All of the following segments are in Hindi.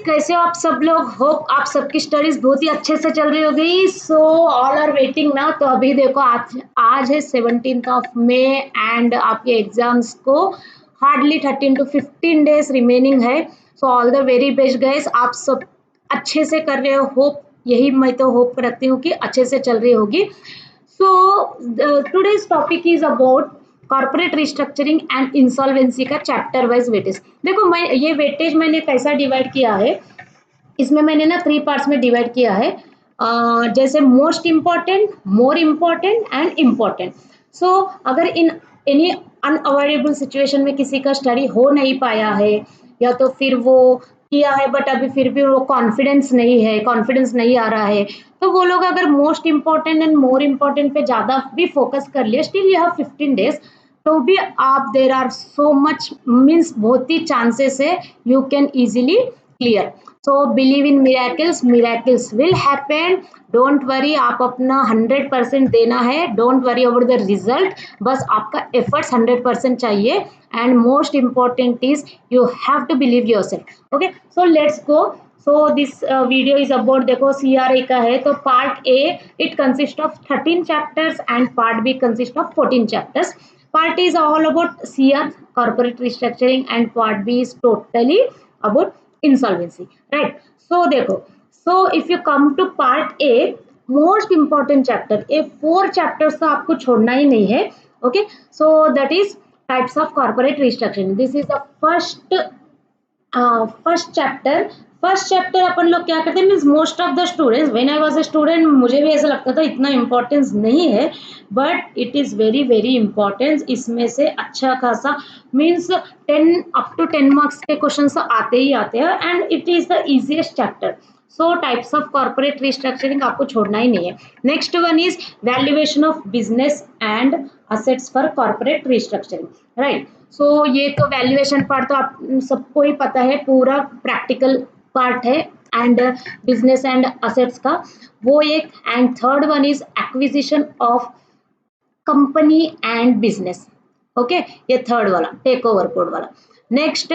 कैसे हो आप सब लोग? होप आप सबकी स्टडीज बहुत ही अच्छे से चल रही होगी। सो ऑल आर वेटिंग ना। तो अभी देखो आज है 17th ऑफ मे एंड आपके एग्जाम्स को हार्डली 13 to 15 डेज रिमेनिंग है। So all the very best guys, आप सब अच्छे से कर रहे हो। होप यही मैं तो होप रखती हूँ कि अच्छे से चल रही होगी। So today's topic is about corporate restructuring and insolvency का चैप्टर वाइज वेटेज। देखो मैं ये वेटेज मैंने कैसा डिवाइड किया है, इसमें मैंने ना 3 पार्ट्स में डिवाइड किया है। जैसे most important, more important and important. So अगर इन एनी अनअवॉइडेबल सिचुएशन में किसी का स्टडी हो नहीं पाया है या तो फिर वो किया है बट अभी फिर भी वो कॉन्फिडेंस नहीं आ रहा है, तो वो लोग अगर most important and more important पे ज़्यादा भी फोकस कर लिए, स्टिल यू हैव 15 डेज, तो भी आप there are so much means बहुत ही चांसेस है you can easily clear. So believe in miracles, miracles will happen. Don't worry, आप अपना 100% देना है। Don't worry about the result, बस आपका एफर्ट्स 100% चाहिए। And most important is you have to believe yourself. Okay, so let's go. So this video is about, देखो CRA का है तो part A it consist of 13 chapters and part B consist of 14 chapters. Part A is all about CR, corporate restructuring, and Part B is totally about insolvency, right? So देखो, so if you come to Part A, most important chapter, ये 4 chapters तो आपको छोड़ना ही नहीं है, okay? So that is types of corporate restructuring. This is the first chapter अपन लोग क्या करते हैं, means most of the students, when I was a student मुझे भी ऐसा लगता था इतना इम्पोर्टेंस नहीं है, but it is very very important. इसमें से अच्छा खासा मीन्स 10 अप टू 10 मार्क्स के क्वेश्चन तो आते ही आते हैं and it is the easiest chapter. So types of corporate restructuring आपको छोड़ना ही नहीं है। Next one is valuation of business and assets for corporate restructuring, right? So ये तो वैल्यूएशन पार्ट तो आप सबको ही पता है, पूरा प्रैक्टिकल पार्ट है एंड बिजनेस एंड असेट्स का वो एक। And third one is acquisition of company and business. Okay, ये थर्ड वाला टेक ओवर कोड वाला। नेक्स्ट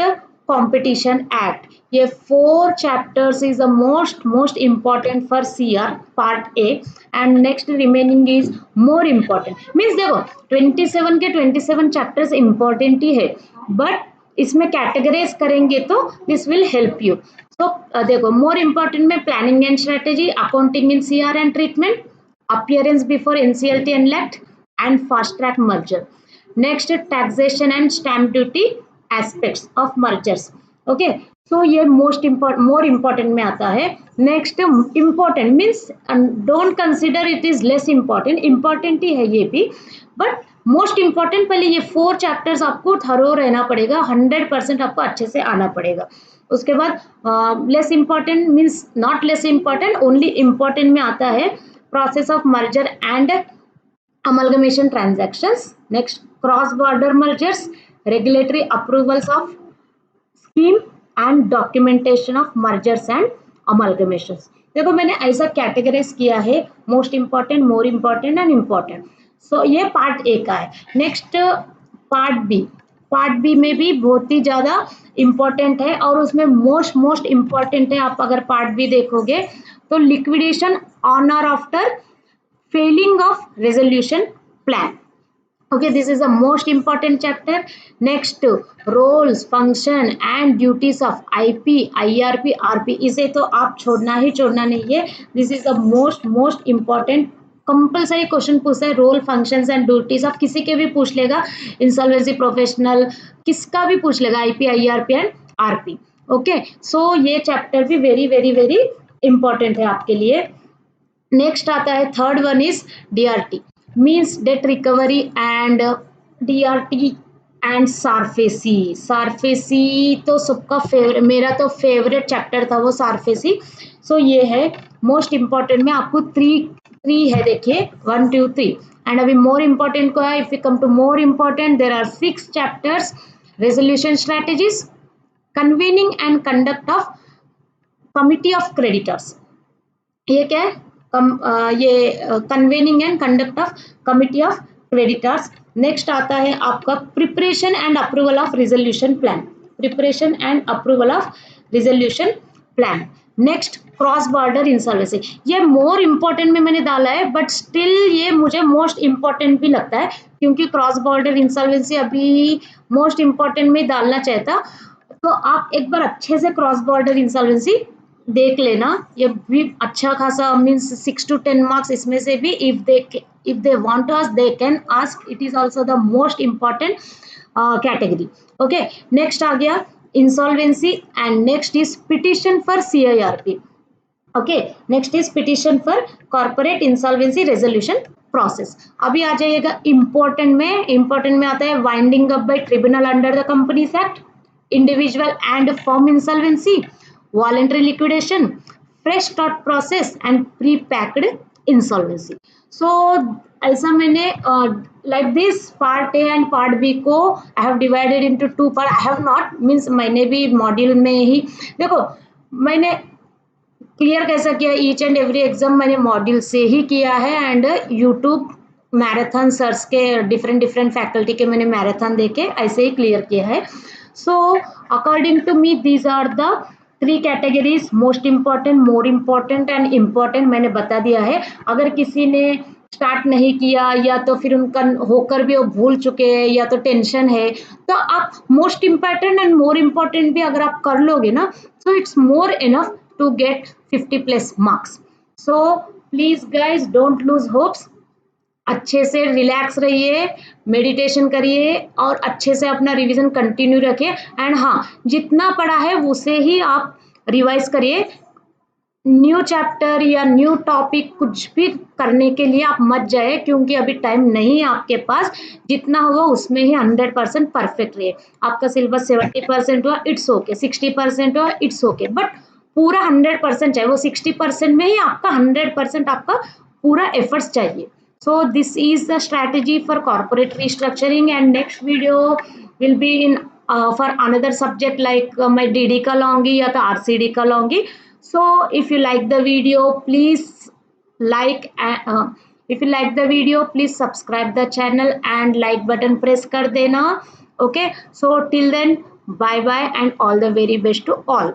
कंपटीशन एक्ट, ये 4 chapters is the most important for CR part A and next remaining is more important. Means देखो 27 के 27 चैप्टर्स इम्पॉर्टेंट ही है, बट इसमें कैटेगराइज करेंगे तो दिस विल हेल्प यू। तो देखो मोर इम्पॉर्टेंट में planning and strategy, accounting in CR and treatment, appearance before NCLT and LECT, and fast track merger. Next, taxation and stamp duty aspects of mergers. Okay, so ये more important में आता है। Next, important means don't consider it is less important, important ही है ये भी, but मोस्ट इम्पॉर्टेंट पहले ये 4 चैप्टर्स आपको थरो रहना पड़ेगा, 100% आपको अच्छे से आना पड़ेगा। उसके बाद less important means not less important, only important में आता है process of merger and amalgamation transactions. Next, cross border mergers, regulatory approvals of scheme and documentation of mergers and amalgamations. देखो मैंने ऐसा कैटेगराइज किया है, most important, more important and important. So ये पार्ट ए का है। नेक्स्ट पार्ट बी में भी बहुत ही ज़्यादा इम्पॉर्टेंट है और उसमें मोस्ट इम्पॉर्टेंट है। आप अगर पार्ट बी देखोगे तो liquidation on or after failing of resolution plan. Okay, this is the most important chapter. Next, roles, function and duties of IP, IRP, RP, इसे तो आप छोड़ना नहीं है। This is the most important compulsory question पूछता है, role functions and duties of, किसी के भी पूछ लेगा, इंसॉल्वेंसी प्रोफेशनल किसका भी पूछ लेगा, IP, IRP and RP। Okay, so ये चैप्टर भी वेरी वेरी वेरी इंपॉर्टेंट है आपके लिए। नेक्स्ट आता है third one is DRT means that recovery and DRT and SARFAESI तो सबका फेवरेट, मेरा तो फेवरेट चैप्टर था वो सारफेसी। सो ये है मोस्ट इम्पॉर्टेंट में आपको 3 है, देखिए 1 2 3 एंड अभी मोर इम्पॉर्टेंट को है। If you come to more important there are 6 chapters, resolution strategies, convening and conduct of committee of creditors, ये क्या है, ये convening and conduct of committee of creditors. Next आता है आपका preparation and approval of resolution plan, preparation and approval of resolution plan. Next cross border insolvency, ये मोर इम्पोर्टेंट में मैंने डाला है बट स्टिल ये मुझे मोस्ट इम्पोर्टेंट भी लगता है क्योंकि क्रॉस बॉर्डर इंसॉल्वेंसी अभी मोस्ट इम्पोर्टेंट में डालना चाहता। तो आप एक बार अच्छे से क्रॉस बॉर्डर इंसॉल्वेंसी देख लेना, ये भी अच्छा खासा मीन्स 6 to 10 मार्क्स इसमें से भी if they want to ask they can ask, it is also the most important category। okay, next आ गया insolvency and next is petition for CIRP। okay, next is petition for corporate insolvency resolution process। अभी आ जाइएगा इम्पोर्टेंट में आता है winding up by tribunal under the companies act, individual and firm insolvency, voluntary liquidation, fresh start process and pre-packed insolvency। so ऐसा मैंने like this part A and part B को I have divided into two part। I have not means मैंने भी मॉड्यूल में ही देखो मैंने क्लियर कैसा किया, ईच एंड एवरी एग्जाम मैंने मॉड्यूल से ही किया है एंड यूट्यूब मैराथन सर्च के डिफरेंट फैकल्टी के मैंने मैराथन देके ऐसे ही क्लियर किया है। So according to me these are the 3 categories, most important, more important and important मैंने बता दिया है। अगर किसी ने स्टार्ट नहीं किया या तो फिर उनका होकर भी वो भूल चुके हैं या तो टेंशन है, तो आप most important and more important भी अगर आप कर लोगे ना so it's more enough to get 50 plus marks। so please guys don't lose hopes, अच्छे से रिलैक्स रहिए, मेडिटेशन करिए और अच्छे से अपना रिवीजन कंटिन्यू रखिए एंड हाँ जितना पढ़ा है उसे ही आप रिवाइज करिए। न्यू चैप्टर या न्यू टॉपिक कुछ भी करने के लिए आप मत जाए क्योंकि अभी टाइम नहीं है आपके पास, जितना हुआ उसमें ही 100% परफेक्ट रहिए। आपका सिलेबस 70% हुआ इट्स ओके, 60% हुआ इट्स ओके, बट पूरा 100% चाहिए, वो 60% में ही आपका 100% आपका पूरा एफर्ट्स चाहिए। So this is the strategy for corporate restructuring and next video will be in for another subject like मैं DD का लाऊंगी या तो RCD का लाऊंगी। so if you like the video please like if you like the video please subscribe the channel and like button press kar dena। okay, so till then bye bye and all the very best to all।